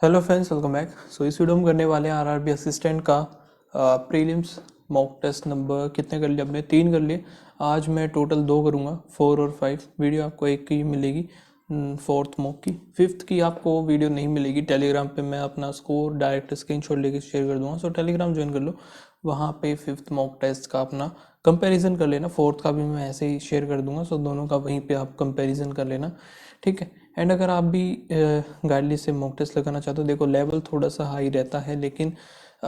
Hello friends, welcome back. So इस video में करने वाले हैं आरआरबी असिस्टेंट का प्रीलिम्स मॉक टेस्ट। नंबर कितने कर लिए हमने? 3 कर लिए। आज मैं टोटल 2 करूँगा, 4 और 5। वीडियो आपको एक की मिलेगी, फोर्थ मॉक की। फिफ्थ की आपको वीडियो नहीं मिलेगी। टेलीग्राम पे मैं अपना स्कोर डायरेक्ट स्क्रीनशॉट लेके शेयर कर दूंगा। सो टेलीग्राम ज्वाइन कर लो, वहाँ पे फिफ्थ मॉक टेस्ट का अपना कंपैरिजन कर लेना। फोर्थ का भी मैं ऐसे ही शेयर कर दूंगा। सो दोनों का वहीं पे आप कंपैरिजन कर लेना, ठीक है। एंड अगर आप भी गाइडली से मॉक टेस्ट लगाना चाहते हो, देखो लेवल थोड़ा सा हाई रहता है, लेकिन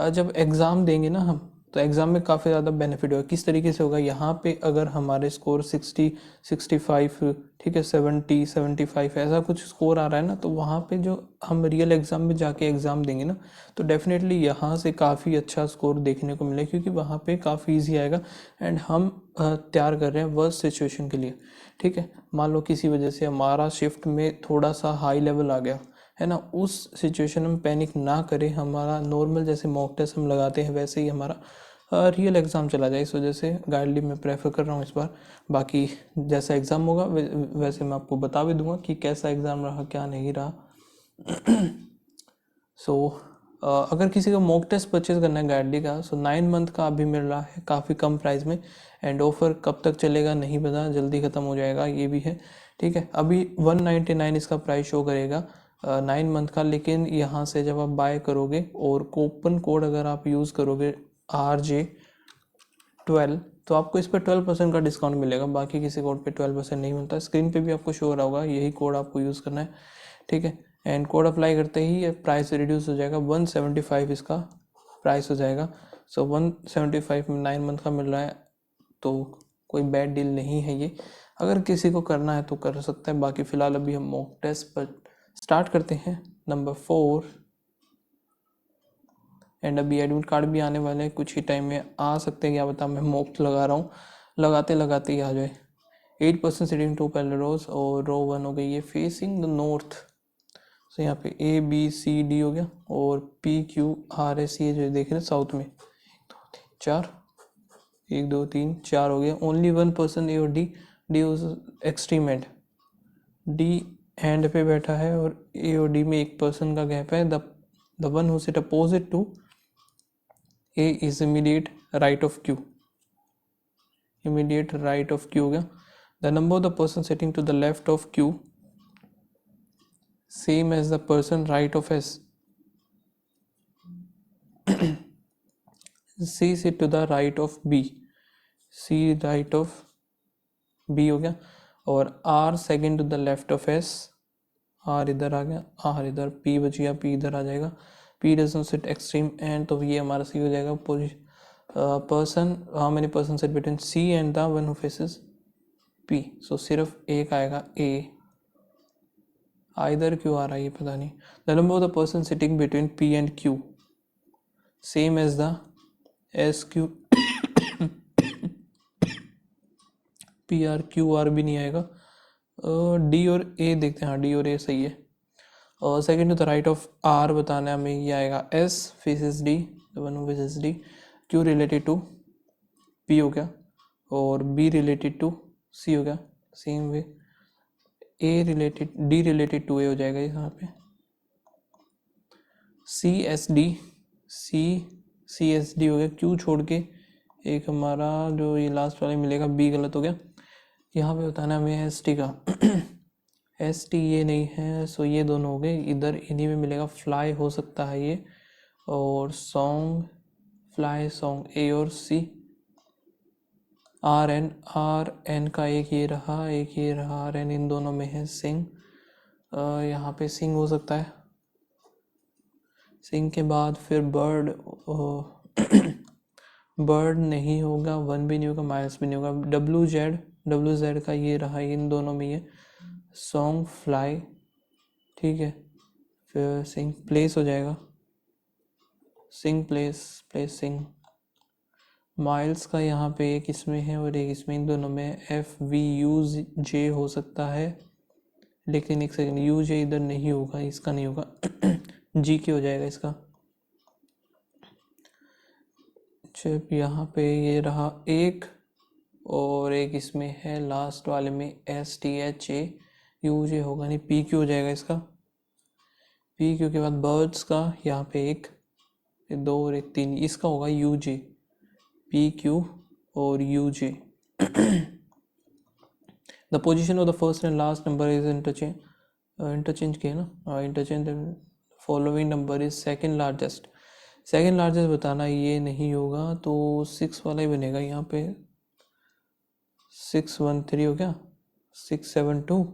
जब एग्ज़ाम देंगे ना हम, तो एग्ज़ाम में काफ़ी ज़्यादा बेनिफिट होगा। किस तरीके से होगा? यहाँ पे अगर हमारे स्कोर 60, 65, ठीक है, 70, 75 ऐसा कुछ स्कोर आ रहा है ना, तो वहाँ पे जो हम रियल एग्ज़ाम में जाके एग्ज़ाम देंगे ना, तो डेफिनेटली यहाँ से काफ़ी अच्छा स्कोर देखने को मिलेगा, क्योंकि वहाँ पे काफ़ी ईजी आएगा। एंड हम तैयार कर रहे हैं वर्स्ट सिचुएशन के लिए, ठीक है। मान लो किसी वजह से हमारा शिफ्ट में थोड़ा सा हाई लेवल आ गया है ना, उस सिचुएशन में पैनिक ना करें। हमारा नॉर्मल जैसे मॉक टेस्ट हम लगाते हैं वैसे ही हमारा रियल एग्ज़ाम चला जाए। इस वजह से गाइडली मैं प्रेफर कर रहा हूँ इस बार। बाकी जैसा एग्ज़ाम होगा वैसे मैं आपको बता भी दूंगा कि कैसा एग्ज़ाम रहा, क्या नहीं रहा। सो अगर किसी को मॉक टेस्ट परचेज करना है गाइडली का, सो 9 मंथ का अभी मिल रहा है काफ़ी कम प्राइस में। एंड ऑफर कब तक चलेगा नहीं पता, जल्दी ख़त्म हो जाएगा, ये भी है, ठीक है। अभी 199 इसका प्राइस शो करेगा 9 मंथ का। लेकिन यहाँ से जब आप बाय करोगे और कूपन कोड अगर आप यूज़ करोगे RJ12, तो आपको इस पर 12% का डिस्काउंट मिलेगा। बाकी किसी कोड पे 12% नहीं मिलता। स्क्रीन पे भी आपको शो हो रहा होगा, यही कोड आपको यूज़ करना है, ठीक है। एंड कोड अप्लाई करते ही ये प्राइस रिड्यूस हो जाएगा, 175 इसका प्राइस हो जाएगा। सो 175 में 9 मंथ का मिल रहा है, तो कोई बैड डील नहीं है ये। अगर किसी को करना है तो कर सकता है। बाकी फ़िलहाल अभी हम मॉक टेस्ट पर स्टार्ट करते हैं, नंबर 4। एंड अभी एडमिट कार्ड भी आने वाले हैं, कुछ ही टाइम में आ सकते हैं, क्या बता। मैं मॉक लगा रहा हूँ, लगाते लगाते ही आ जाए। 8% सीटिंग 2 पहले रोज, और रो 1 हो गई ये फेसिंग द नॉर्थ। सो यहाँ पे ABCD हो गया, और PQRS ये जो देख रहे हैं साउथ में, 4, 1 2 3 4 हो गया। ओनली 1% A और D extreme and, D and पे बैठा है, और A और D में 1% का गैप है। The one who sit opposite to A is immediate right of Q, immediate right of Q हो गया। The number of the person sitting to the left of Q same as the person right of S, C sit to the right of B, C right of B हो गया। और R second to the left of S, R इधर आ गया, R इधर, P बच गया, P इधर आ जाएगा। P doesn't sit extreme end, तो ये हमारा C हो जाएगा। Person, how many person sit between C and the one who faces P, so सिर्फ एक आएगा A। इधर क्यों आ रहा है ये पता नहीं। The number of the person sitting between P and Q same as the SQ, PR, QR भी नहीं आएगा। D और A देखते हैं। हाँ, D और A सही है। और second to the right of R बताना है हमें, ये आएगा S faces D, the one who faces D। Q related to P हो गया, और B रिलेटेड टू C हो गया। Same way D related to A हो जाएगा यहाँ पे। CSD हो गया। Q छोड़ के एक हमारा जो ये लास्ट वाले मिलेगा, B गलत हो गया। यहाँ पे बताना हमें ST का ST ये नहीं है, सो ये दोनों हो गए। इधर इन्हीं में मिलेगा, फ्लाई हो सकता है ये, और सॉन्ग, फ्लाई सॉन्ग A और C। RN का एक ये रहा, एक ये रहा, RN इन दोनों में है। सिंग, यहाँ पे सिंग हो सकता है। सिंग के बाद फिर बर्ड, बर्ड नहीं होगा, 1 भी नहीं होगा, माइल्स भी नहीं होगा। WZ का ये रहा, इन दोनों में ये सॉन्ग, फ्लाई, ठीक है। फिर सिंग प्लेस हो जाएगा, सिंग प्लेस, प्लेस सिंग। माइल्स का यहाँ पे एक इसमें है और एक इसमें, इन दोनों में FVUJ हो सकता है। लेकिन एक सेकंड, UJ इधर नहीं होगा, इसका नहीं होगा। GK हो जाएगा इसका। जब यहाँ पे ये रहा एक, और एक इसमें है लास्ट वाले में STHA, UJ होगा नहीं, PQ हो जाएगा इसका। पी क्यू के बाद बर्ड्स का यहाँ पे एक दो और एक तीन, इसका होगा यू जे, पी क्यू और you J. The position of the first and last number is interchange किया ना, interchange following number is second largest. Second largest बताना ये नहीं होगा, तो 6 वाला ही बनेगा यहाँ पे। 613 हो गया, 672,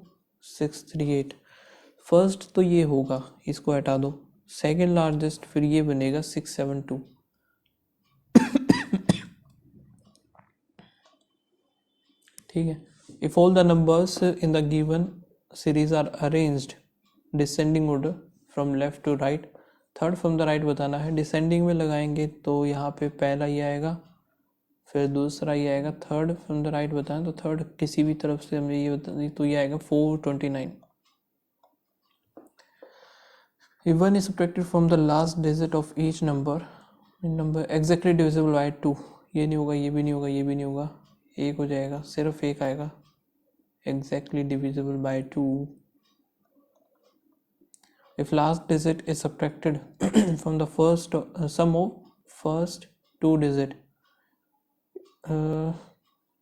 638। फर्स्ट तो ये होगा, इसको हटा दो। सेकेंड लार्जेस्ट फिर ये बनेगा 672। ठीक है। If all the numbers in the given series are arranged descending order from left to right, third from the right बताना है। डिसेंडिंग में लगाएंगे तो यहाँ पे पहला ही आएगा, फिर दूसरा ही आएगा, थर्ड फ्रॉम द राइट बताएं तो थर्ड किसी भी तरफ से हमें ये बता, तो ये आएगा 429। If 1 is subtracted from the last digit of each number exactly divisible by 2, ये नहीं होगा, ये भी नहीं होगा, ये भी नहीं होगा, एक हो जाएगा, सिर्फ एक आएगा, exactly divisible by 2। If last digit is subtracted from the first sum of first two digit,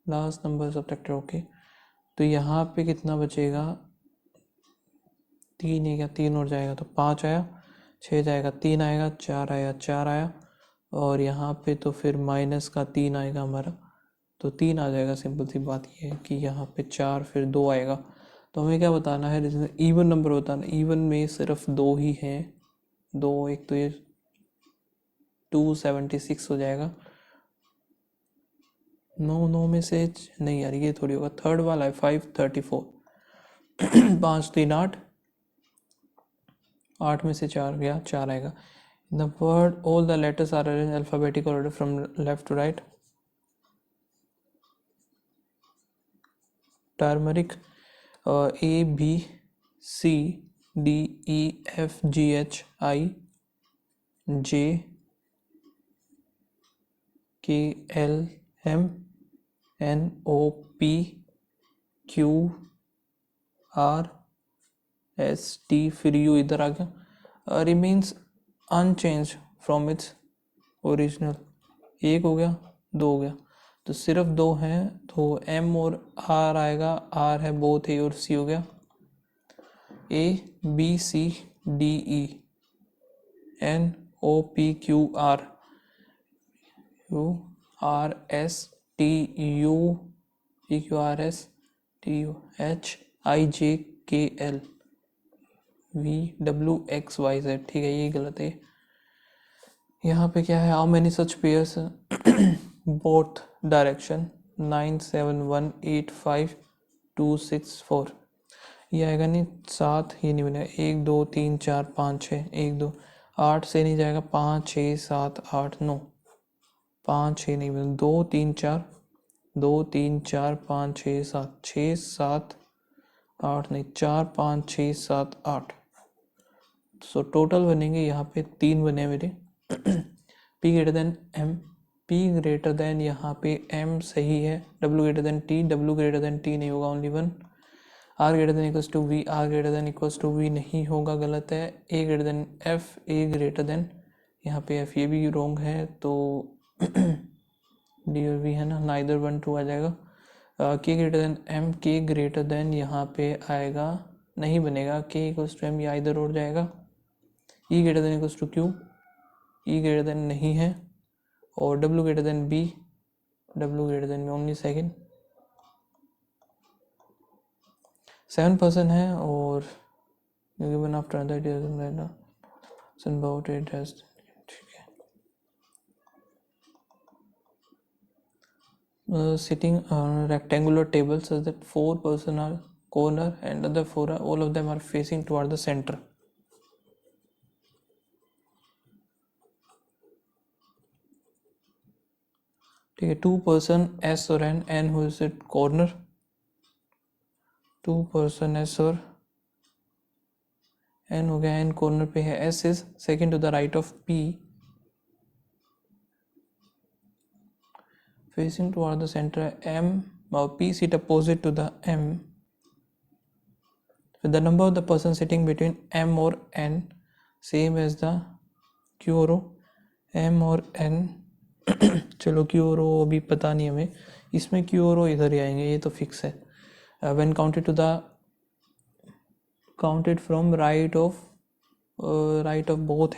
last number subtracted, okay. तो यहाँ पे कितना बचेगा, 3 है क्या, 3 और जाएगा तो 5 आया, 6 जाएगा, 3 आएगा, 4 आया, 4 आया, और यहाँ पे तो फिर माइनस का 3 आएगा हमारा, तो 3 आ जाएगा। सिंपल सी बात ये है कि यहाँ पे 4 फिर 2 आएगा। तो हमें क्या बताना है, इवन नंबर बताना। इवन में सिर्फ 2 ही हैं, 2, एक तो ये 276 हो जाएगा। 9 में से नहीं यार, ये थोड़ी होगा, थर्ड वाला है 534। 5 3 8, 8 में से 4 गया, 4 आएगा। The word all the letters are arranged alphabetical order from left to right. Turmeric, A B C D E F G H I J K L M N O P Q R S T, फिर U इधर आ गया। Remains unchange from its original. एक हो गया, 2 हो गया, तो सिर्फ 2 हैं, तो M और R आएगा, R है बोथ A और C हो गया। A B C D E N O P Q R U R S T U P Q R S T U H I J K L V W X Y Z। ठीक है, ये गलत है। यहाँ पे क्या है, how many such pairs both direction, 9 7 1 8 5 2 6 4। ये आएगा नहीं, 7 ये नहीं बनेगा, 1 2 3 4 5 6, 1 2 8 से नहीं जाएगा, 5 6 7 8 9, 5 6 नहीं बनेगा, 2 3 4 2 3 4 5 6 7 6 7 8 नहीं, 4 5 6 7 8। सो टोटल बनेंगे यहाँ पे 3 बने मेरे। P greater than M, P greater than यहाँ पे M सही है, W greater than T, W greater than T नहीं होगा, only 1। R greater than equals to V, R greater than equals to V नहीं होगा, गलत है। A greater than F, A greater than, यहाँ पे F, ये भी रॉन्ग है, तो D और V है ना, नाइदर 1 2 आ जाएगा। K greater than M, K greater than यहाँ पे आएगा, नहीं बनेगा, K इक्वल्स टू M, या इधर और जाएगा। E greater than equals to Q, E greater than नहीं है, और W greater than B, W greater than में ओनली सेकेंड। 7% है, और given after that is about it has, ठीक है। Sitting on rectangular table such that 4 person are corner and other 4 are, all of them are facing toward the center। ठीक है, 2 person S और N who is at corner, 2 person S और N हो गया, N corner पे है, S is second to the right of P facing toward the center, M or P sit opposite to the M, the number of the person sitting between M और N same as the Q और O, M और N चलो Q और O अभी पता नहीं हमें, इसमें क्यू और ओ इधर ही आएंगे, ये तो फिक्स है. When counted from right of both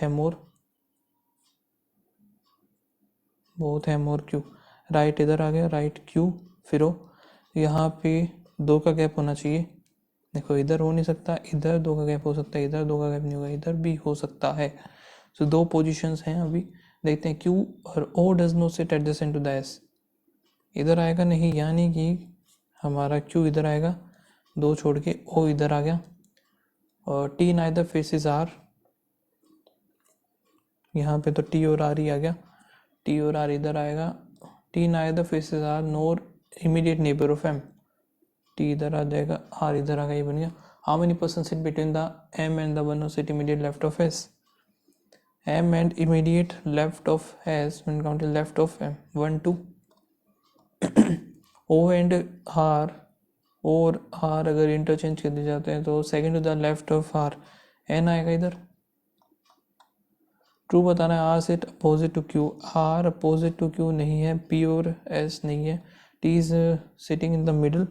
M और क्यू, राइट इधर आ गया, राइट क्यू फिर ओ, यहाँ पे 2 का गैप होना चाहिए. देखो इधर हो नहीं सकता, इधर 2 का गैप हो सकता है, इधर 2 का गैप नहीं होगा, इधर भी हो सकता है. सो 2 पोजीशंस हैं अभी. देखते हैं क्यू और O does not sit adjacent to the S, इधर आएगा नहीं, यानी कि हमारा क्यू इधर आएगा, 2 छोड़ के ओ इधर आ गया. और टी नाइदर फेसेस आर, यहाँ पे तो टी और आर ही आ गया, टी और आर इधर आएगा. T neither faces R nor immediate neighbour of M, T इधर आ जाएगा, आर इधर आ गया, ये बन गया. How many person sit between the M and the one who sit immediate left of S, M and immediate left of S when counted left of M 1 2. O and R, और R अगर interchange कर दिए जाते हैं तो second to the left of R N आएगा इधर. True बताना है. R sit opposite to Q, R opposite to Q नहीं है, पी और एस नहीं है, T is sitting in the middle,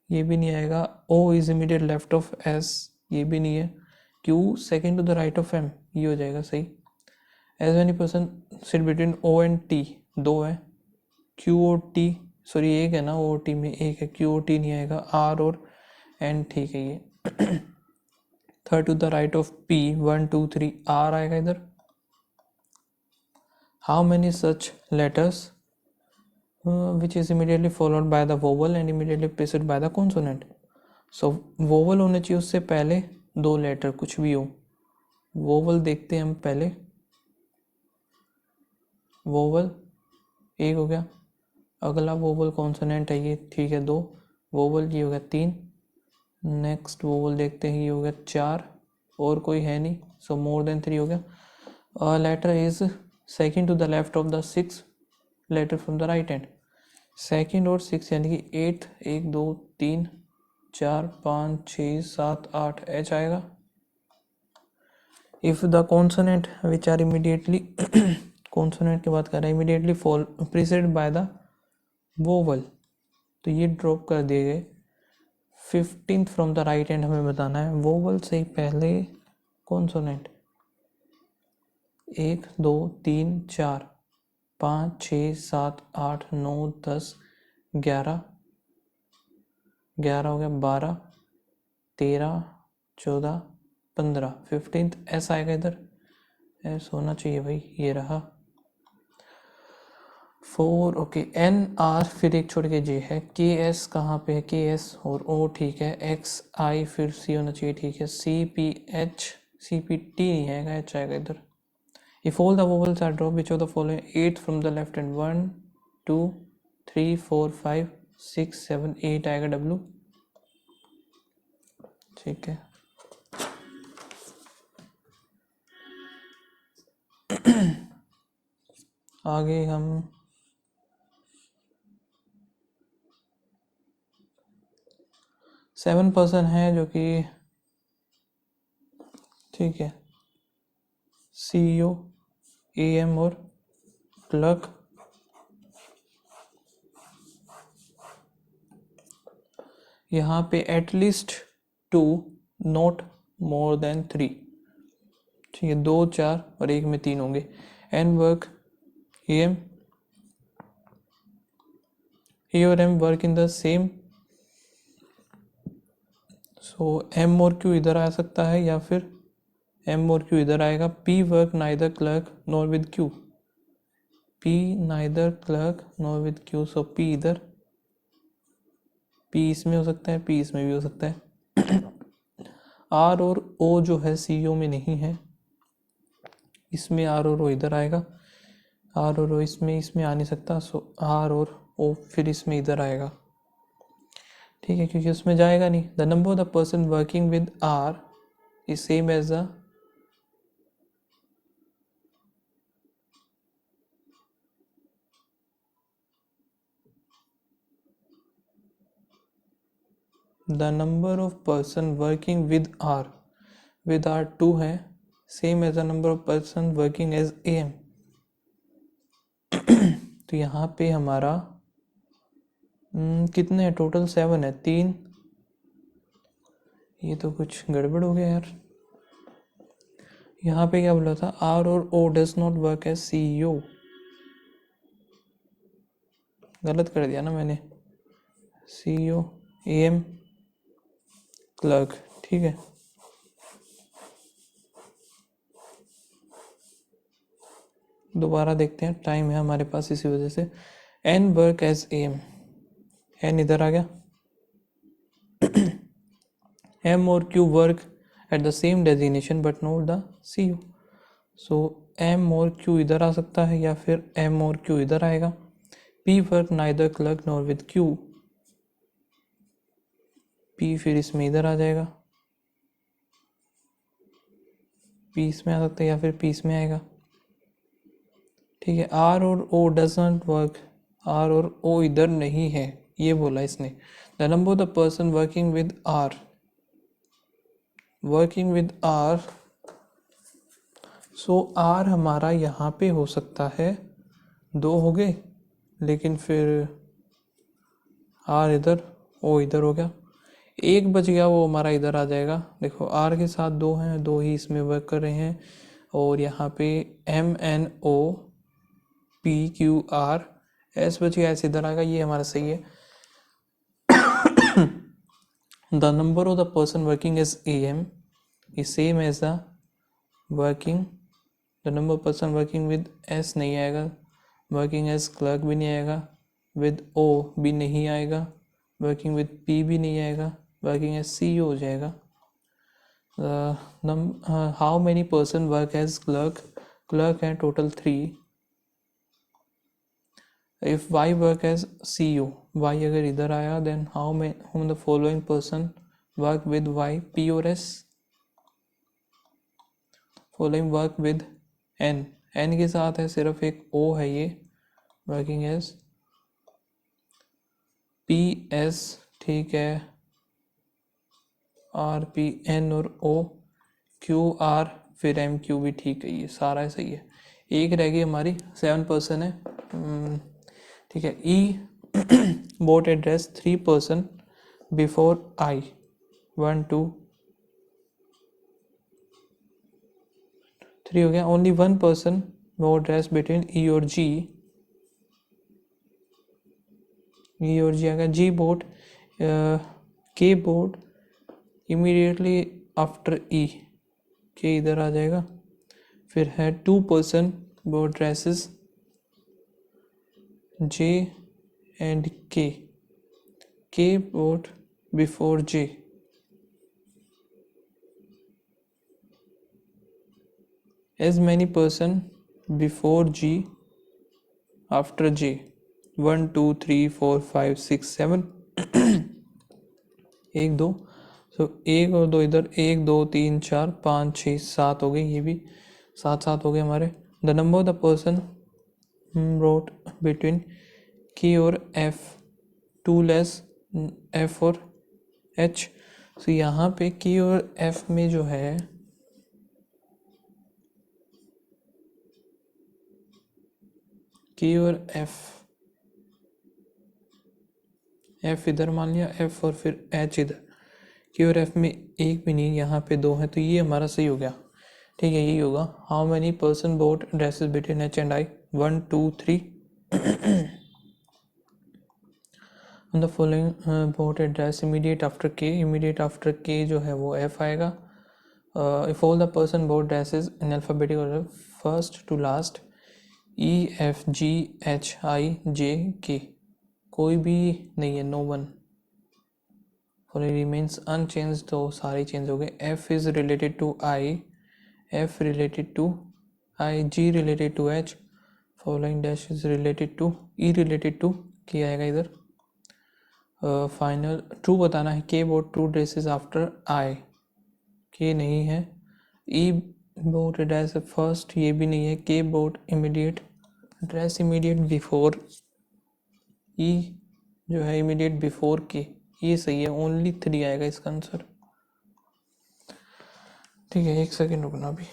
ये भी नहीं आएगा. O is immediate left of S, ये भी नहीं है. Q second to the right of M, ये हो जाएगा सही. As many person sit between O and T, 2 है. क्यू और टी, सॉरी एक है ना, ओ टी में एक है, क्यू और टी नहीं आएगा, आर और एन ठीक है ये. Third to the right of P 1 2 3, R आएगा इधर. How many such letters which is immediately followed by the vowel and immediately preceded by the consonant? So vowel होने चाहिए उससे पहले 2 लेटर, कुछ भी हो. vowel देखते हैं हम पहले. vowel एक हो गया, अगला vowel consonant है ये, ठीक है 2. vowel ये हो गया 3. नेक्स्ट vowel देखते हैं, ये हो गया 4, और कोई है नहीं, so more than 3 हो गया. letter is second to the left of the 6 letter from the right hand. Second और 6 यानी कि 8, 1 2 3 4 5 6 7 8 एच आएगा. If the consonant which are immediately consonant की बात कर रहे हैं, immediately fall preceded by the vowel, तो ये ड्रॉप कर दिए गए. 15th from the right hand हमें बताना है, वोवल से पहले कॉन्सोनेंट. 1 2 3 4 5 6 7 8 9 10 11 11 हो गया, 12 13 14 15, 15th एस आएगा इधर, एस होना चाहिए भाई, ये रहा. 4 ओके, एन आर फिर एक छोड़ के जे है, के एस कहाँ पे है, के एस और ओ ठीक है, एक्स आई फिर सी होना चाहिए ठीक है, C P H, C P T नहीं आएगा, एच आएगा इधर. If all the vowels are dropped, which of the following 8 from the left hand? 1 2 3 4 5 6 7 8 आएगा W, ठीक है. आगे हम 7% है जो कि ठीक है, CEO, AM और क्लर्क. यहाँ पे एटलीस्ट 2 नॉट मोर देन 3, ठीक है, 2 4 और 1 में 3 होंगे. एन वर्क AM, ए और M work in the same, so M और क्यू इधर आ सकता है या फिर एम और क्यू इधर आएगा. P work neither clerk nor with Q, P neither clerk nor with Q, so P इधर, पी इसमें हो सकता है, पी इसमें भी हो सकता है. आर और ओ जो है सीओ में नहीं है, इसमें आर और ओ इधर आएगा, आर और ओ इसमें आ नहीं सकता, सो आर और ओ फिर इसमें इधर आएगा, ठीक है, क्योंकि उसमें जाएगा नहीं. The number of the person working with R is same as the number of person working with R 2 है, same as the number of person working as AM। तो यहाँ पे हमारा कितने हैं टोटल? 7 है, 3। ये तो कुछ गड़बड़ हो गया यार। यहाँ पे क्या बोला था? R और O does not work as CEO। गलत कर दिया ना मैंने। CEO AM क्लर्क, ठीक है। दोबारा देखते हैं, टाइम है हमारे पास इसी वजह से। N work as AM, N इधर आ गया। M और Q work at the same designation but not the CEO। So M और Q इधर आ सकता है या फिर M और Q इधर आएगा। P work neither clerk nor with Q, P फिर इसमें इधर आ जाएगा। P इसमें आ सकता है या फिर P इसमें आएगा, ठीक है। R और O does not work, R और O इधर नहीं है, ये बोला इसने। The number of the person working with R, working with R, so R हमारा यहाँ पे हो सकता है 2 हो गए, लेकिन फिर R इधर, O इधर हो गया, 1 बच गया, वो हमारा इधर आ जाएगा। देखो R के साथ 2 हैं, 2 ही इसमें वर्क कर रहे हैं। और यहाँ पे MNO PQR S बच गया, S इधर आएगा, ये हमारा सही है। The number of the person working as AM is same as the working, the number of person working with S नहीं आएगा, working as clerk भी नहीं आएगा, with O भी नहीं आएगा, working with P भी नहीं आएगा, working as CEO हो जाएगा। how many person work as clerk, clerk है total 3। if Y work as CEO, Y अगर इधर आया, then how many the following person work with Y, P और S। Following work with N, N के साथ है सिर्फ एक O है, ये वर्किंग एज PS, ठीक है। R P N और O Q R फिर MQ भी ठीक है, ये सारा सही है। एक रह गई हमारी, 7 पर्सन है, ठीक है। E boat address 3 person before I, 1 2 3 हो गया। Only 1 person boat address between E और G, E और G आ गया। G boat K boat immediately after E, K इधर आ जाएगा। फिर है 2 person boat addresses J and K, K boat before J, as many person before G after J, 1 2 3 4 5 6 7 1 2, सो 1 और 2 इधर, 1 2 3 4 5 6 7 हो गई, ये भी 7 7 हो गए हमारे। The number of the person wrote between K और F, 2 लेस F और H। सो यहाँ पे K और F में जो है K और F इधर मान लिया, F और फिर H इधर, K और F में एक भी नहीं, यहाँ पे 2 है, तो ये हमारा सही हो गया, ठीक है। यही होगा। How many person bought dresses between H and I, 1 2 3 the following bought a dress immediate after K, immediate after K जो है वो F आएगा। If all the person bought dresses in alphabetic order first to last, E F G H I J K, कोई भी नहीं है, no one. Following remains unchanged, तो सारे चेंज हो गए। F is related to I, F related to I, G related to H, following dash is related to E related to K आएगा इधर। फाइनल ट्रू बताना है। K bought true dresses after I, K नहीं है। E boat dress first, ये भी नहीं है। K boat immediate dress immediate before E जो है इमीडिएट बिफोर K, ये सही है। ओनली 3 आएगा इसका आंसर, ठीक है। 1 सेकेंड रुकना अभी।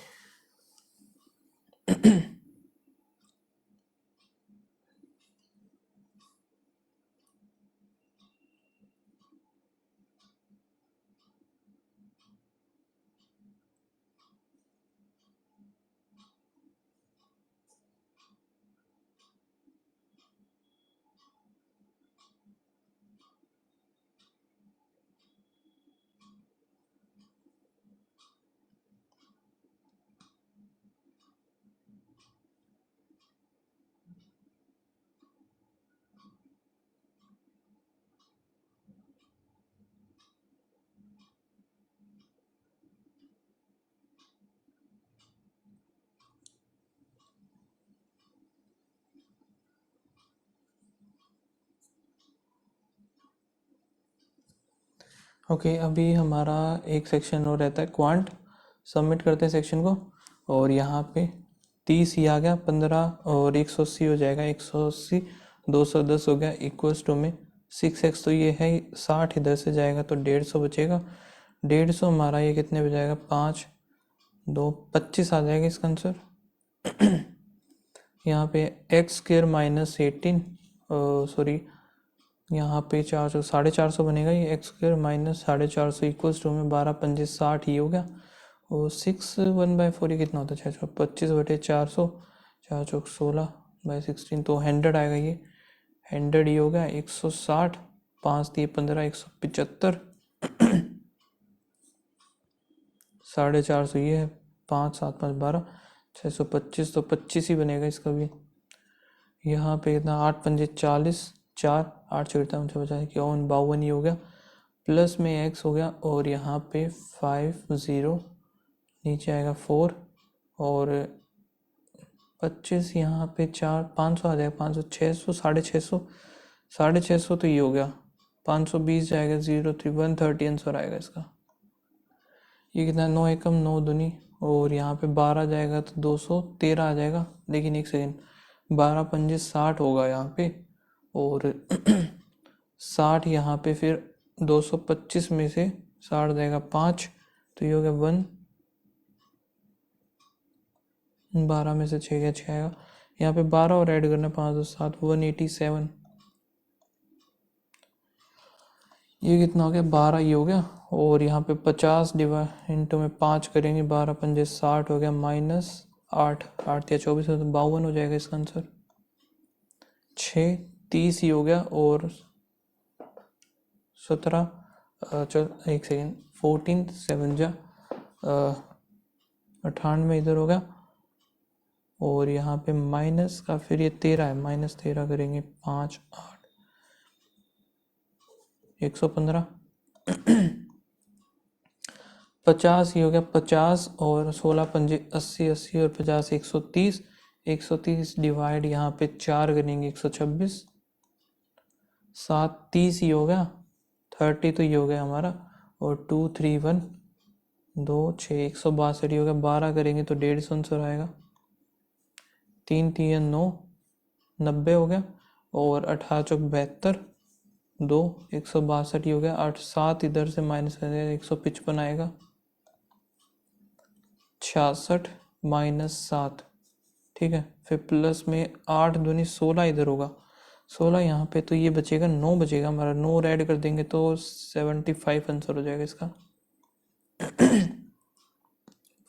ओके अभी हमारा एक सेक्शन और रहता है क्वांट। सबमिट करते हैं सेक्शन को, और यहाँ पे 30 ही आ गया, 15 और 180 हो जाएगा, 180 210 हो गया, इक्वल्स टू में 6x, तो ये है 60, इधर से जाएगा तो 150 बचेगा। 150 हमारा ये कितने पे जाएगा, 5 2 25 आ जाएगा इसका आंसर। यहाँ पे एक्स स्क्र माइनस 18, सॉरी यहाँ पे 400 450 बनेगा, ये X square minus 450 equals to में 12 पंजे 60 ही हो गया। और 6 1/4 ये कितना होता है, 6 25 बटे 400, 4 चौक 16 बाई 16, तो 100 आएगा, ये 100 ही हो गया। 160, 5 दिए 15, 175, 450 ये है, 5 7 5 12, 625, तो 25 ही बनेगा इसका भी। यहाँ पे कितना, 8 पंजे 40, 4 8 छिड़ता मुझे बचा 51 52 ही हो गया, प्लस में एक्स हो गया, और यहाँ पे 50 नीचे आएगा 4, और 25 यहाँ पे 4 500 आ जाएगा, 500 600 650 650, तो ये हो गया 520 जाएगा, 0 3 130 आंसर आएगा इसका। ये कितना, 9 एकम 9 दूनी, और यहाँ पे 12 जाएगा तो 213 आ जाएगा, लेकिन एक सेकेंड, 12 पंजे 60 होगा यहाँ पे, और 60 यहाँ पे फिर 225 में से 60 जाएगा 5, तो ये हो गया 1, 12 में से 6 गया 6 आएगा, यहाँ पे 12 और ऐड करना, 5 2 7 187, ये कितना हो गया, 12 ही हो गया। और यहाँ पे 50 डिवाइड इंटू में 5 करेंगे, 12 पंजे 60 हो गया, माइनस 8 8 या 24 तो 52 हो जाएगा इसका आंसर। 6 30 ही हो गया, और 17 चल एक सेकेंड, 14 7 जा 98 इधर हो गया, और यहाँ पे माइनस का फिर ये 13 है, माइनस 13 करेंगे, 5 8 115, 50 ही हो गया, 50 और 16 पंजे 80 80 और 50 130, 130 डिवाइड यहाँ पे 4 करेंगे, 126, 7 30 ही हो गया, 30 तो ये हो गया हमारा, और 2 3 1 2 6 162 ही हो गया, 12 करेंगे तो 150 आंसर आएगा, 3 3 9 90 हो गया, और 18 चौक 72 2 162 ही हो गया, 8 7 इधर से माइनस करेंगे 155 आएगा, 66 माइनस 7, ठीक है, फिर प्लस में 8 दूनी 16 इधर होगा, 16 यहाँ पे, तो ये बचेगा 9 बचेगा हमारा, 9 और ऐड कर देंगे तो 75 आंसर हो जाएगा इसका।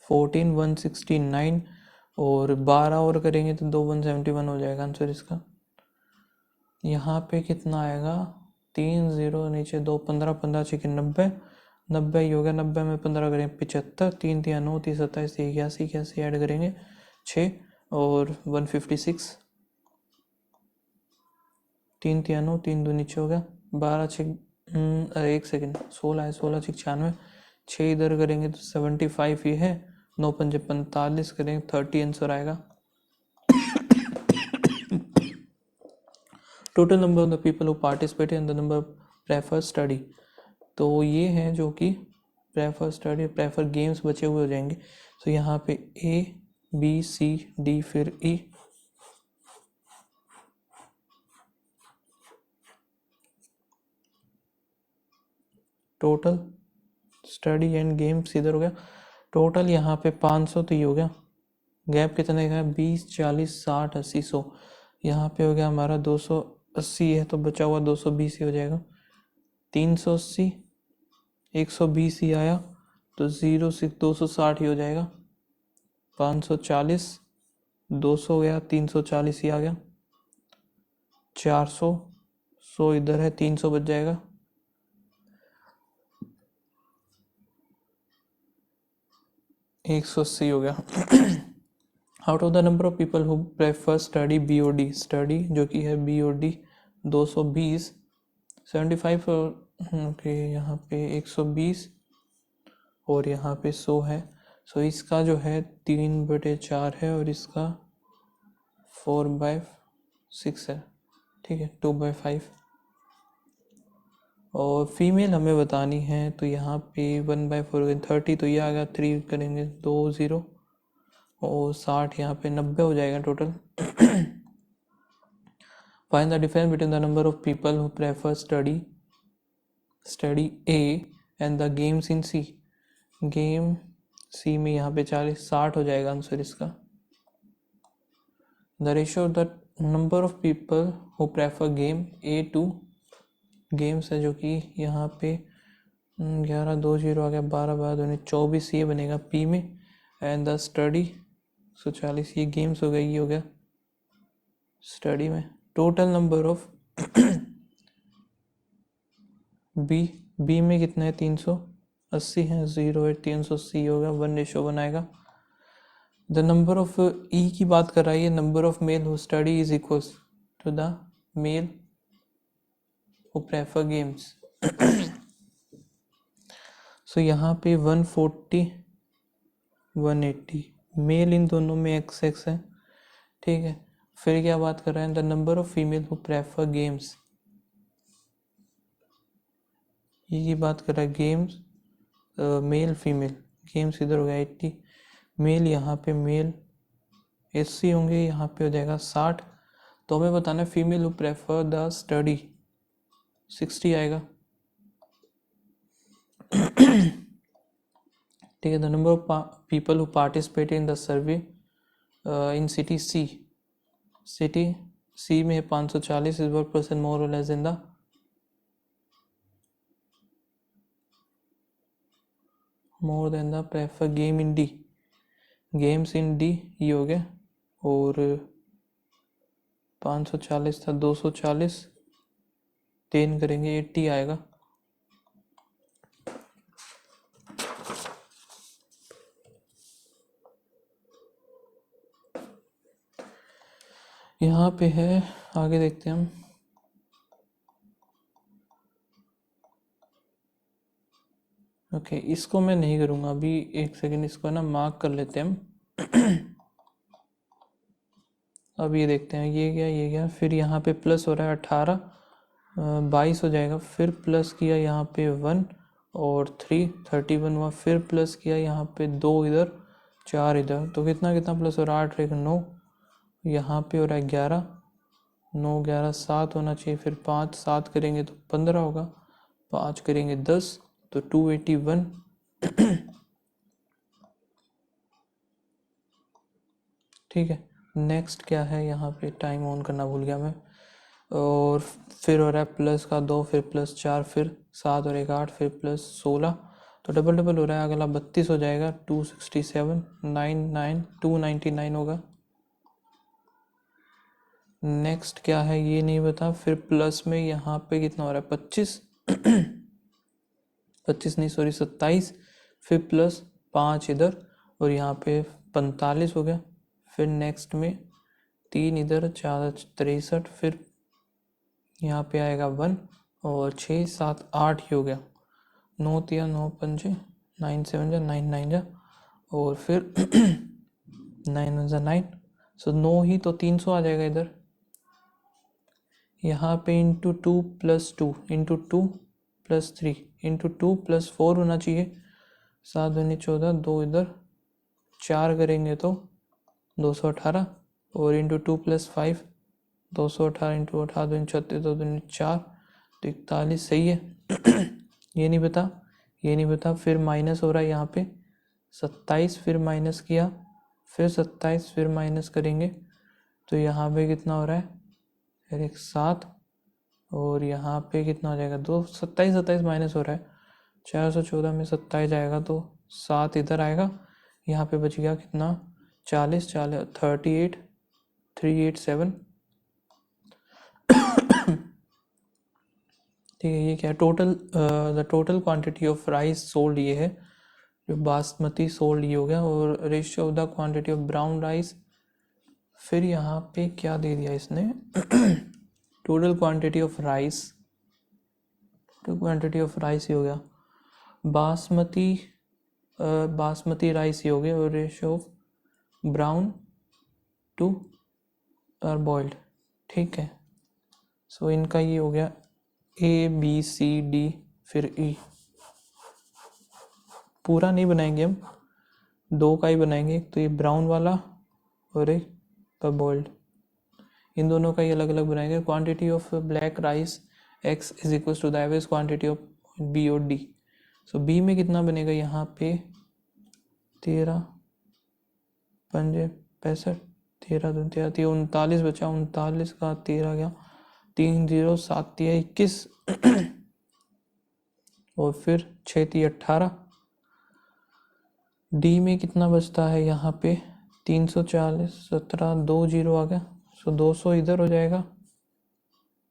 14 169, और 12 और करेंगे तो 2 171 हो जाएगा आंसर इसका। यहाँ पे कितना आएगा, 3 0 नीचे 2 15 15 6 90 90 ही हो गया, 90 में 15 करेंगे 75, 3 3 9 3 27 81 81 ऐड करेंगे 6 और 156, 3 3 9 3 2 नीचे हो गया, 12 6 अरे एक सेकेंड, 16 है, 16 6 96, 6 इधर करेंगे तो 75 ही है, 9 पंजे 45 करेंगे 30 आंसर आएगा। Total number of the people who participated in the number prefer study, तो ये है जो कि प्रेफर स्टडी प्रेफर गेम्स बचे हुए हो जाएंगे। तो यहाँ पे A B C D फिर E, total study and games इधर हो गया, टोटल यहाँ पे 500 तो ये हो गया, गैप कितने का है? 20, 40, 60, 80, 100। यहाँ पे हो गया हमारा 280 है तो बचा हुआ 220 ही हो जाएगा। 380, 120 ही आया तो 0 से 260 ही हो जाएगा। 540, 200 गया, 340 ही आ गया। 400, 100 इधर है, 300 बच जाएगा। 180 हो गया। Out of the number of people who prefer study BOD, study जो कि है BOD 220, 75 ओके, यहाँ पे 120 और यहाँ पे 100 है। सो इसका जो है 3/4 है और इसका 4/6 है, ठीक है, 2/5। और फीमेल हमें बतानी है तो यहाँ पे 1/4 30, तो ये आ गया 3 करेंगे 2 0 और 60, यहाँ पे 90 हो जाएगा total. Find the difference between the number of people who prefer study A and the games in C। Game C में यहाँ पे 40, 60 हो जाएगा आंसर इसका। The ratio of the number of people who prefer game A to games है जो कि यहाँ पे 11 2 0 आ गया, 12 12 24 ये बनेगा P में। एंड द स्टडी 140, ये गेम्स हो गया, ये हो गया स्टडी में। टोटल नंबर ऑफ बी में कितना है? 380 है, 0 है, 380 होगा, 1:1 आएगा। द नंबर ऑफ ई की बात कर रहा है ये, number of male who study is equal to the male who prefer games. So यहाँ पे 140 180 मेल इन दोनों में XX है, ठीक है। फिर क्या बात कर रहे हैं? The number of female who prefer games, ये की बात कर रहा है गेम्स, मेल फीमेल, गेम्स इधर हो गया 80, मेल यहाँ पे मेल 80 होंगे, यहाँ पे हो जाएगा 60। तो हमें बताना है female who prefer the study, 60 आएगा। ठीक है। The number of people who participate in the survey in city C, city C में है 540, इज 1% मोर और less than the more than the prefer game in D, games in D ये हो गया। और 540 था, 240 10 करेंगे 80 आएगा। यहाँ पे है, आगे देखते हैं हम। ओके, इसको मैं नहीं करूँगा अभी, एक सेकेंड, इसको ना मार्क कर लेते हैं हम। अब ये देखते हैं, ये गया, फिर यहाँ पे प्लस हो रहा है 18, 22 हो जाएगा। फिर प्लस किया यहाँ पे 1 और 3, 31 हुआ। फिर प्लस किया यहाँ पे 2 इधर, 4 इधर, तो कितना कितना प्लस हो रहा है? 8 9, यहाँ पे हो रहा है 11, 9 11 7 होना चाहिए। फिर 5 7 करेंगे तो 15 होगा, 5 करेंगे 10, तो 281। ठीक है। नेक्स्ट क्या है? यहाँ पे टाइम ऑन करना भूल गया मैं। और फिर हो रहा है प्लस का 2, फिर प्लस 4, फिर 7 और 1 8, फिर प्लस 16, तो डबल डबल हो रहा है, अगला 32 हो जाएगा, 267 9 9 299 होगा। नेक्स्ट क्या है ये नहीं बता। फिर प्लस में यहाँ पे कितना हो रहा है? 25 25 नहीं सॉरी 27, फिर प्लस 5 इधर और यहाँ पे 45 हो गया। फिर नेक्स्ट में 3 इधर, 4 63, फिर यहाँ पे आएगा 1 और 6 7 8 ही हो गया। 9 3 9 5 9 7 9 9 जा, और फिर 9 1 9, सो 9 ही तो 300 आ जाएगा इधर। यहाँ पे इंटू 2 + 2 इंटू 2 + 3 इंटू 2 + 4 होना चाहिए। 7 दूनी 14, 2 इधर, 4 करेंगे तो 218, और इंटू 2 + 5 218 इंटू 18 दूनी 36, 2 दूनी 4, तो 41 सही है। ये नहीं बता। फिर माइनस हो रहा है यहाँ पे 27, फिर माइनस किया, फिर 27, फिर माइनस करेंगे तो यहाँ पे कितना हो रहा है, फिर एक 7 और यहाँ पे कितना हो जाएगा 2, 27 माइनस हो रहा है, 414 में 27 आएगा तो 7 इधर आएगा, यहाँ पे बच गया कितना 40, 38, 387। ठीक है, ये क्या total, the total quantity of rice sold ये है, जो बासमती सोल्ड ये हो गया, और ratio of the quantity of brown rice, फिर यहाँ पे क्या दे दिया इसने total quantity of rice, total quantity of rice ये हो गया, बासमती राइस ये हो गया, और ratio of brown to boiled. ठीक है, सो इनका ये हो गया ABCD, फिर E। पूरा नहीं बनाएंगे हम, 2 का ही बनाएंगे, एक तो ये ब्राउन वाला और एक बॉइल्ड, इन दोनों का ही अलग अलग बनाएंगे। Quantity of black rice X is equal to the average quantity of B और D। सो B में कितना बनेगा, यहाँ पे 13 पंजे 65, 13 दूनी 13, 39 बचा, 39 का 13 गया, 3 0 7 21 और फिर 6 18। डी में कितना बचता है, यहाँ पे 340, 17 2 0 आ गया, सो 200 इधर हो जाएगा,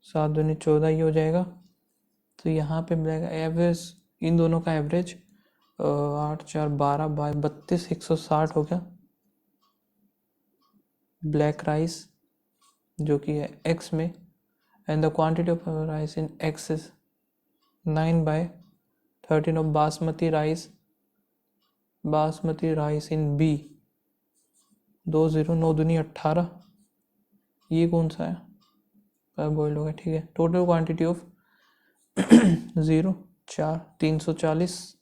7 दूनी 14 ही हो जाएगा। तो यहाँ पे एवरेज, इन दोनों का एवरेज 8 4 12 बाय 32 160 हो गया। ब्लैक राइस जो कि है एक्स में, and the quantity of rice in X is 9/13 of basmati rice in B 2 0 9 दूनी 18। ये कौन सा है, बॉइल्ड हो गया। ठीक है, टोटल क्वांटिटी ऑफ 0 4 340,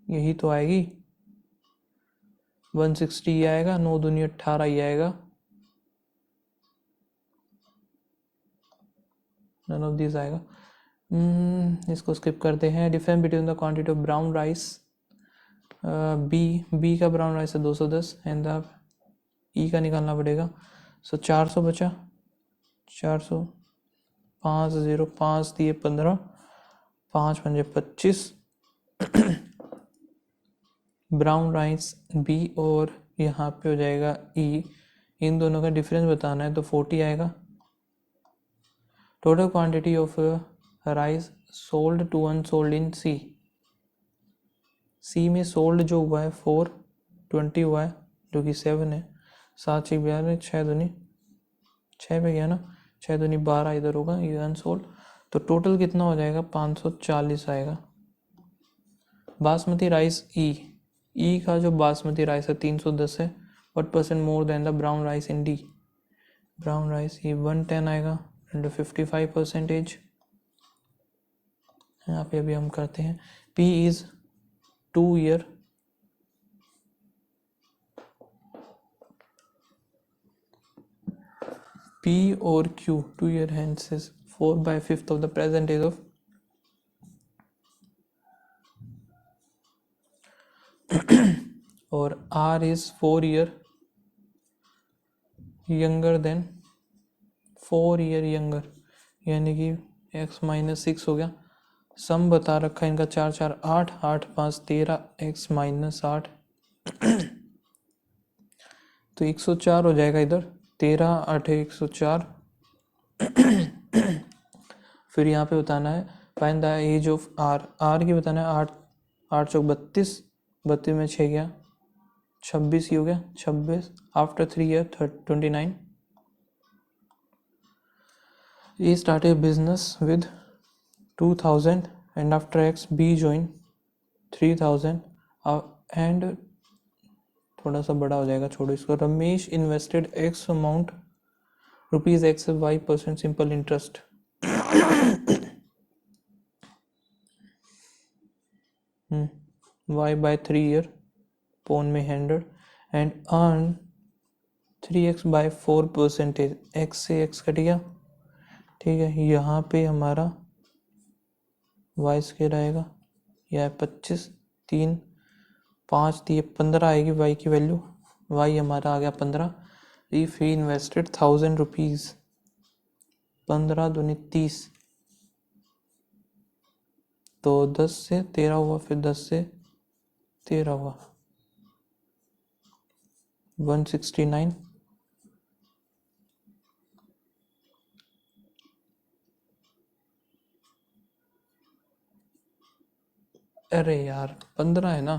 यही तो आएगी, 160 ये आएगा, 9 दूनी 18 ये आएगा, नन ऑफ दिस आएगा। इसको स्किप करते हैं। Difference between the quantity of brown rice, B का ब्राउन राइस है 210 एंड द ई का निकालना पड़ेगा। सो 400 बचा, 400 5 0 5 दिए 15, 5 पंजे 25। ब्राउन राइस बी और यहाँ पे हो जाएगा ई, इन दोनों का डिफरेंस बताना है तो 40 आएगा। Total quantity of rice sold to unsold in C में सोल्ड जो हुआ है 420 हुआ है, जो कि 7 है, 7 6 12 6 दूनी 6 पे गया ना, 6 दूनी 12 इधर होगा, ये अनसोल्ड, तो टोटल कितना हो जाएगा 540 आएगा। बासमती राइस ई का जो बासमती राइस है 310 है, what % more than the brown rice in D, brown rice ये 110 आएगा एंड 55%। यहाँ पे अभी हम करते हैं, P इज 2 ईयर, P और Q 2 year hence is 4/5 of the present age of और R is 4 year younger than 4 year younger, यानी कि x - 6 हो गया। सम बता रखा है इनका 4 4 8 8 5 13 x - 8 तो 104 हो जाएगा इधर, 13 8 104। फिर यहाँ पे बताना है find the age of R की बताना है, 8 8 चौक 32, 32 में 6 गया 26 ही हो गया, 26 after 3 year 29। A started business with 2000 and after X B joined 3000 and थोड़ा सा बड़ा हो जाएगा, छोड़ो इसको। Ramesh invested X amount ₹X Y% simple interest Y/3 year पोन में 100 एंड अर्न 3x/4%, x से x कट गया। ठीक है, यहाँ पे हमारा y स्क्वायर आएगा, यह 25 3 5 दिए 15 आएगी वाई की वैल्यू, वाई हमारा आ गया 15। इफ ही इन्वेस्टेड 1000 रुपीज, 15 दूनी 30, तो 10 से 13 हुआ, फिर 10 से 13 हुआ, 169। अरे यार 15 है ना,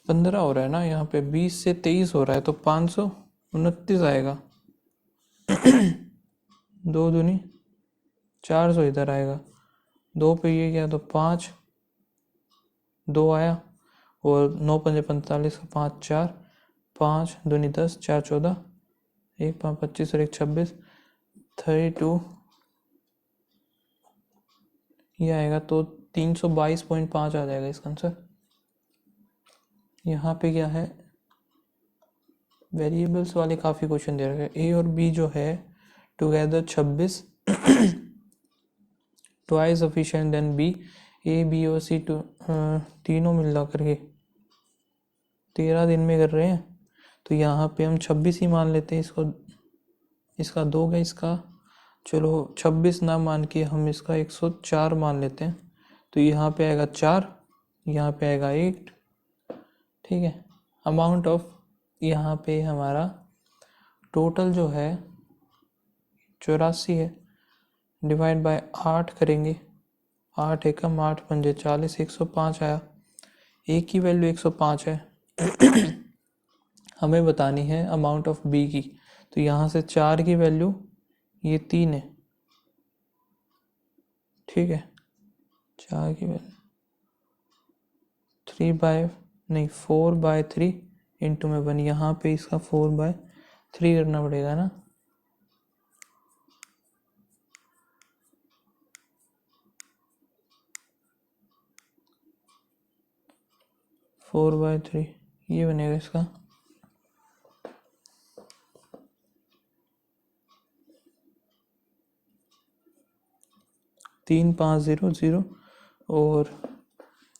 15 हो रहा है ना यहाँ पे, 20 से 23 हो रहा है, तो 529 आएगा। 2 दूनी 400 इधर आएगा, 2 पे ये गया तो 5, 2 आया, और 9 पंजे 45 का 5 4, 5 दूनी 10, 4 14, 1 5 25 और 1 26, 32 ये आएगा, तो 322.5 आ जाएगा इसका आंसर। यहाँ पे क्या है, वेरिएबल्स वाले काफ़ी क्वेश्चन दे रखे हैं। ए और बी जो है together 26, twice sufficient than B, A B और सी तीनों मिला करके 13 दिन में कर रहे हैं, तो यहाँ पे हम 26 ही मान लेते हैं इसको, इसका 2 का इसका, चलो 26 ना मान के हम इसका 104 मान लेते हैं, तो यहाँ पे आएगा 4, यहाँ पे आएगा 8, ठीक है। अमाउंट ऑफ यहाँ पे हमारा टोटल जो है 84 है, डिवाइड बाय 8 करेंगे, 8 एकम 8 पंजे 40, 105 आया। ए की वैल्यू 105 है। हमें बतानी है अमाउंट ऑफ बी की, तो यहाँ से 4 की वैल्यू ये 3 है, ठीक है। 4 की वैल्यू 4/3 इंटू में 1, यहाँ पे इसका 4/3 करना पड़ेगा ना, 4/3 ये बनेगा इसका। तीन 5 0 0 और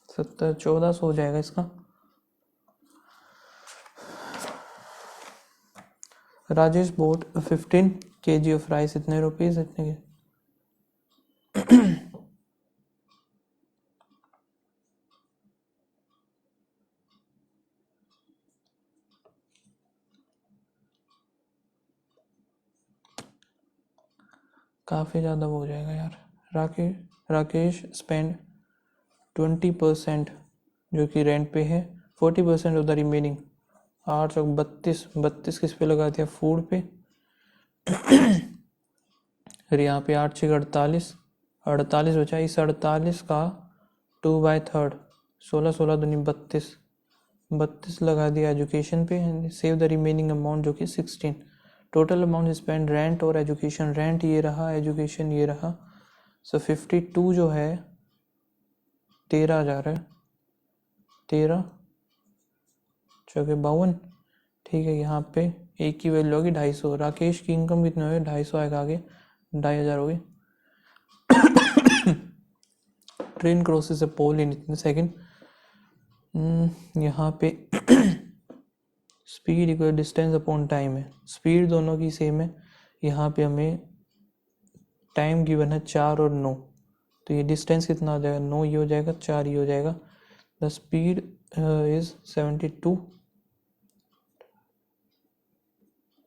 70 1400 हो जाएगा इसका। Rajesh boat 15 kg of rice, इतने रुपीज, इतने के काफ़ी ज़्यादा हो जाएगा यार। राकेश स्पेंड 20% जो कि रेंट पे है, 40% ऑफ द रिमेनिंग 832 किस पे लगा दिया, फूड पे। फिर यहाँ पे 8 6 48, 48 बचा, इस 48 का 2/3, 16 16 दूनी 32, 32 लगा दिया एजुकेशन पे, सेव द रिमेनिंग अमाउंट जो कि 16। टोटल अमाउंट स्पेंड रेंट और एजुकेशन, रेंट ये रहा, एजुकेशन ये रहा, सो 52 जो है 13 जा रहा है, 13 चौके 52, ठीक है। यहाँ पे एक की वैल्यू होगी 250। राकेश की इनकम कितनी होगी, 250 आएगा, आगे 2500 होगी। ट्रेन क्रॉसेस अ पोल इन इतने सेकेंड। यहाँ पे speed equal distance upon time है, स्पीड दोनों की सेम है। यहाँ पे हमें टाइम गिवन है 4 और 9, तो ये डिस्टेंस कितना हो जाएगा, 9 ये हो जाएगा, 4 ये हो जाएगा। द स्पीड इज 72,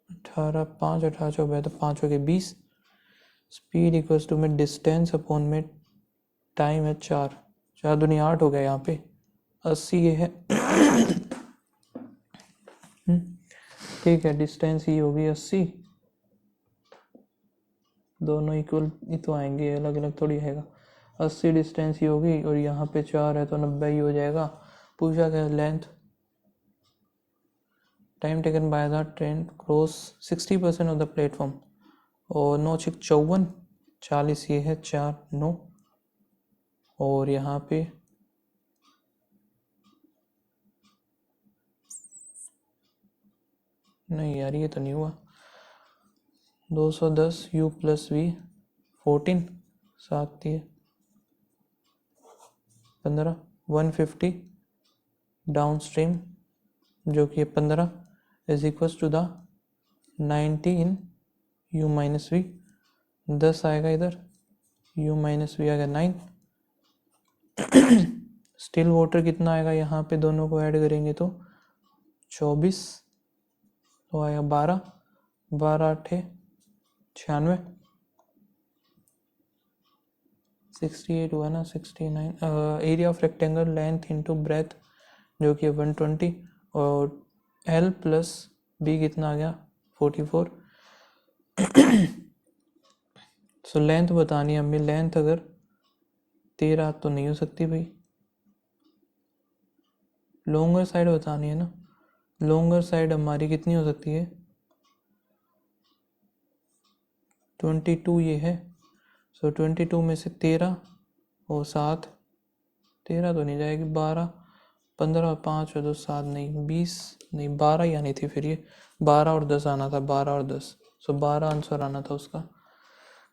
18 5 18 हो गया, तो 5 हो गए 20। स्पीड इक्वल्स टू में डिस्टेंस अपॉन में टाइम है 4, 4 दूनी 8 हो गया, यहाँ पे 80 ये है। ठीक है, डिस्टेंस ही होगी 80, दोनों इक्वल ही तो आएंगे, अलग अलग थोड़ी आएगा। 80 डिस्टेंस ही होगी, और यहाँ पे 4 है तो 90 ही हो जाएगा। पूछा गया length, time taken by the train cross 60% of the platform, और 9 6 54, 40 ये है, 4 9, और यहाँ पे नहीं यार ये तो नहीं हुआ, 210 u प्लस वी 14, 7 दिए 15, 150 डाउन स्ट्रीम जो कि 15 is equal to the 19 u minus V, 10 आएगा इधर, u माइनस वी आएगा 9। स्टिल वाटर कितना आएगा यहाँ पे, दोनों को ऐड करेंगे तो 24, तो आएगा 12, 12 8 96, 68 हुआ ना, 69। Area of rectangle length into breadth जो कि 120, और L प्लस बी कितना आ गया 44। सो लेंथ बतानी है हमें, लेंथ अगर 13 तो नहीं हो सकती भाई, लॉन्गर साइड बतानी है ना। लॉन्गर साइड हमारी कितनी हो सकती है 22 ये है। सो 22 में से 13 और 7, 13 तो नहीं जाएगी, 12, 15, 5 और 2 7, नहीं 20 नहीं 12 ही आनी थी फिर, ये 12 और 10 आना था, 12 और 10। सो 12 आंसर आना था उसका।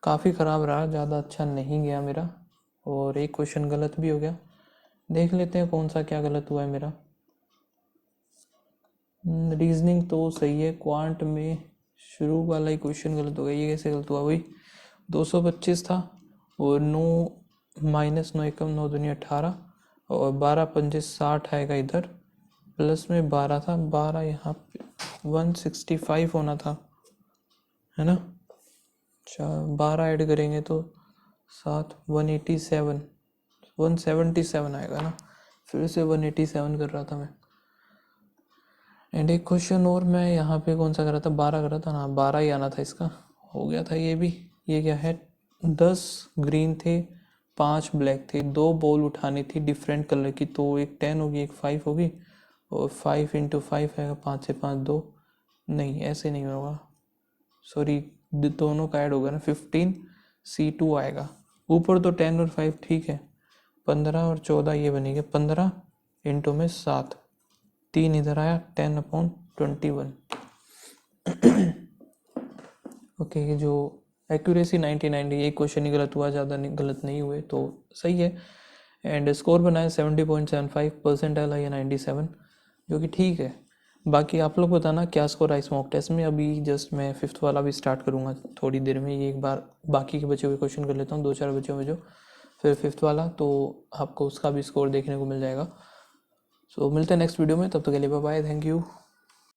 काफ़ी ख़राब रहा, ज़्यादा अच्छा नहीं गया मेरा, और एक क्वेश्चन गलत भी हो गया। देख लेते हैं कौन सा क्या गलत हुआ है मेरा। रीजनिंग तो सही है, क्वांट में शुरू वाला ही क्वेश्चन गलत हो गया। ये कैसे गलत हुआ भाई, 225 था, और 9 माइनस 9 एकम 9 दूनी 18, और 12 पंजे 60 आएगा इधर, प्लस में 12 था, 12 यहाँ पे 165 होना था, है ना। अच्छा 12 ऐड करेंगे तो 7, 187, 177 आएगा ना, फिर से 187 कर रहा था मैं। एंड एक क्वेश्चन और मैं यहाँ पे कौन सा कर रहा था, 12 कर रहा था ना, 12 ही आना था इसका, हो गया था ये भी। ये क्या है, 10 ग्रीन थे, 5 ब्लैक थे, 2 बॉल उठानी थी डिफरेंट कलर की, तो एक 10 होगी एक 5 होगी, और 5 इंटू 5 आएगा, 5 से 5 2, नहीं ऐसे नहीं होगा, सॉरी दोनों का ऐड होगा ना, 15 C2 आएगा। ऊपर तो 10 और 5 ठीक है, 15 और 14 ये बनेंगे, 15 इंटू में 7, 3 इधर आया, 10/21। ओके ये जो एक्यूरेसी 99, ये क्वेश्चन ही गलत हुआ, ज़्यादा गलत नहीं हुए, तो सही है। एंड स्कोर बनाया 70.75, परसेंटाइल आई है 97, जो कि ठीक है। बाकी आप लोग बताना क्या स्कोर आई स्मॉक टेस्ट में। अभी जस्ट मैं 5th वाला भी स्टार्ट करूँगा थोड़ी देर में, ये एक बार बाकी के बचे हुए क्वेश्चन कर लेता हूँ, 2-4 बचे हुए जो, फिर 5th वाला, तो आपको उसका भी स्कोर देखने को मिल जाएगा। सो मिलते हैं नेक्स्ट वीडियो में, तब तक के लिए बाय बाय, थैंक यू।